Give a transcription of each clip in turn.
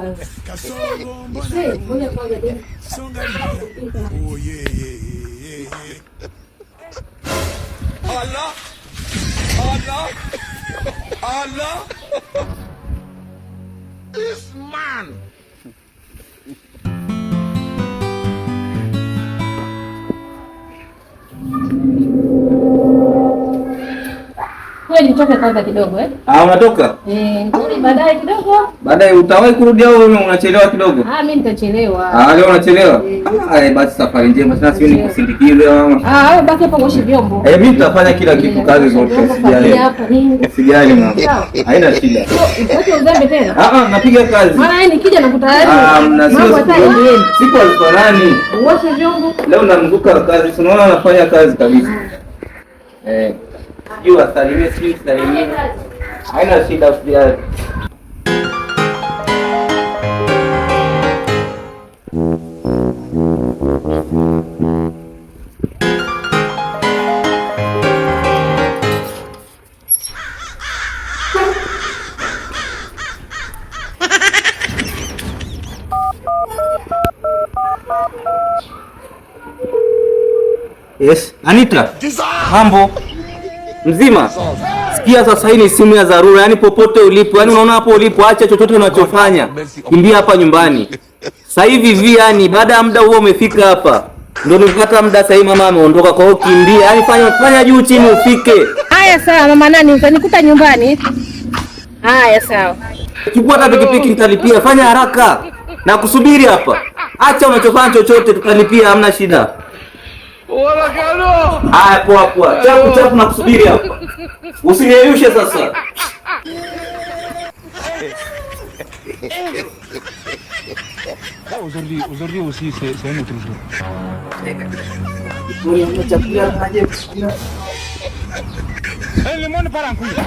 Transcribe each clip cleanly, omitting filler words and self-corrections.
kwanza. Oh yeah. Allah. This man. Wewe nitoke kwanza kidogo Unatoka? Baadaye kidogo. Baadaye utawahi kurudi au unachelewa kidogo? Mimi nitachelewa. Leo unachelewa? Basi safari njema. Sasa sio nikusindikize mama. Wewe baki hapo kuosha vyombo. Mimi nitafanya kila kitu, kazi zote. Sijali mama. Haina shida. Wote uzembe tena? Napiga kazi. Maana nikija nakuta yeye. Mambo hata siku alifanani. Uoshe vyombo. Leo namzuka kazi. Unaona anafanya kazi kabisa. Jua salimie salimie. Haina shida usijali. Yes, Anita. Mambo. Mzima. Sikia sasa, hii ni simu ya dharura, yani popote ulipo, yani unaona hapo ulipo, acha chochote unachofanya. Kimbia hapa nyumbani. Sasa hivi yani baada ya muda huo umefika hapa. Ndio nipata muda sasa hivi mama ameondoka, kwa hiyo kimbia. Yani fanya juu chini ufike. Haya sawa mama, nani utanikuta nyumbani? Haya sawa. Chukua hata pikipiki nitalipia, fanya haraka. Na kusubiri hapa. Acha unachofanya chochote tutalipia, hamna shida. Poa. Chapu na kusubiri hapa. Usiniyeyushe sasa. Aujourd'hui aussi c'est un autre jour. Le monde part en couille.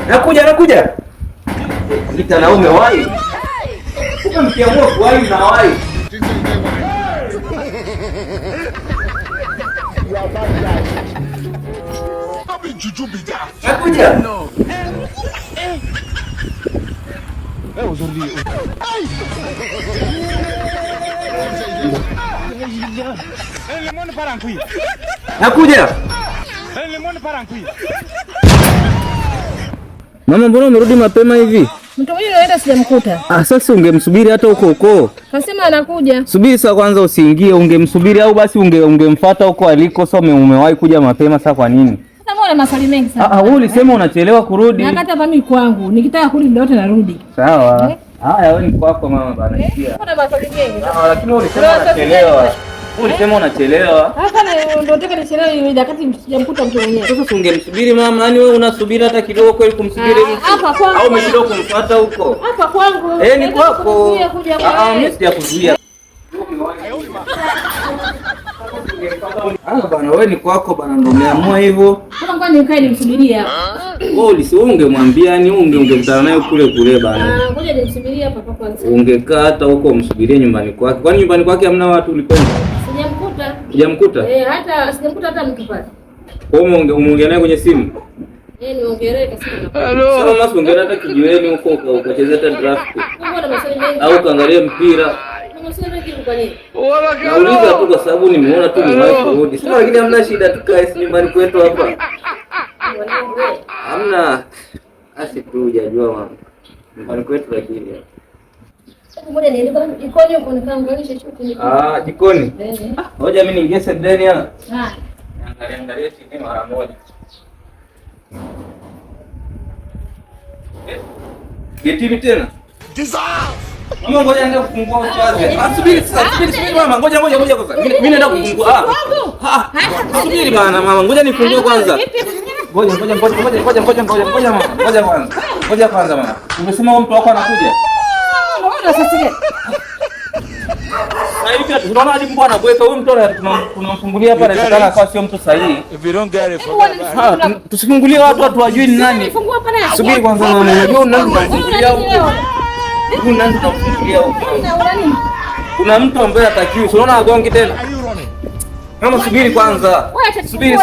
Nakuja. Nita na umewahi. Mkiamua kuwahi na wahi. Nakuja. Aujourd'hui. Le monde part en couille. Nakuja. Le monde part en couille. Mama, mbona umerudi mapema hivi? Mtu huyu anaenda sijamkuta. Sasa ungemsubiri hata huko. Kasema anakuja. Subiri sasa kwanza usiingie, ungemsubiri au basi ungemfuata huko aliko. Sasa umewahi kuja mapema, sasa kwa nini? Sasa mbona maswali mengi sana? Wewe ulisema unachelewa kurudi. Na hata hapa mimi kwangu, nikitaka kurudi muda wote narudi. Sawa. Haya wewe ni kwako mama bana. Sikia. Mbona maswali mengi? Lakini wewe ulisema unachelewa. Ulisema unachelewa. Hapa ndio nataka nichelewe wakati sijamkuta mtu mwenyewe. Sasa ungemsubiri mama, yani wewe unasubiri hata kidogo kweli kumsubiri mtu. Hapa kwangu. Au umeshindwa kumfuata huko? Hapa kwangu. Ni kwako. Mimi sijakuzuia. Bana wewe ni kwako bana, ndio umeamua hivyo. Mbona nikae nimsubiria? Wewe ungemwambia, yani ungemkutana naye kule bana. Ngoja nimsubirie hapa kwanza. Ungekaa hata huko umsubirie nyumbani kwake. Kwani nyumbani kwake hamna watu ulikwenda? Sijamkuta. Hujamkuta? Hata sijamkuta hata mtu pale. Kwa hiyo umeongea naye kwenye simu? Nimeongelea kasema. Hello. Sasa mama ungeenda hata kijiweni huko ukacheza hata draft. Mbona maswali mengi? Au kaangalia mpira. Nauliza tu kwa sababu nimeona tu nimewahi kurudi. Sasa lakini hamna shida, tukae nyumbani kwetu hapa. Hamna. Asi tu hujajua mama. Nyumbani kwetu lakini. Ngoja niende jikoni huko nikaangalia chochote. Jikoni? Ngoja mimi niingie sebuleni hapa. Angalia chini mara moja. Getini tena? Mama ngoja niende kufungua uchazi. Subiri mama, ngoja kwanza. Mimi naenda kufungua. Subiri bana mama, ngoja nifungue kwanza. Ngoja mama. Ngoja kwanza mama. Umesema mtu wako anakuja? Sasa hivi tunaona hadi mbona anabweka huyu mtu tunamfungulia hapa, anataka akawa sio mtu sahihi. If you don't get it, tusifungulie watu wajui ni nani. Subiri kwanza mama, unajua nani tunafungulia huko? Kuna mtu ambaye atakiwa. Unaona agongi tena. Mama subiri kwanza. Subiri.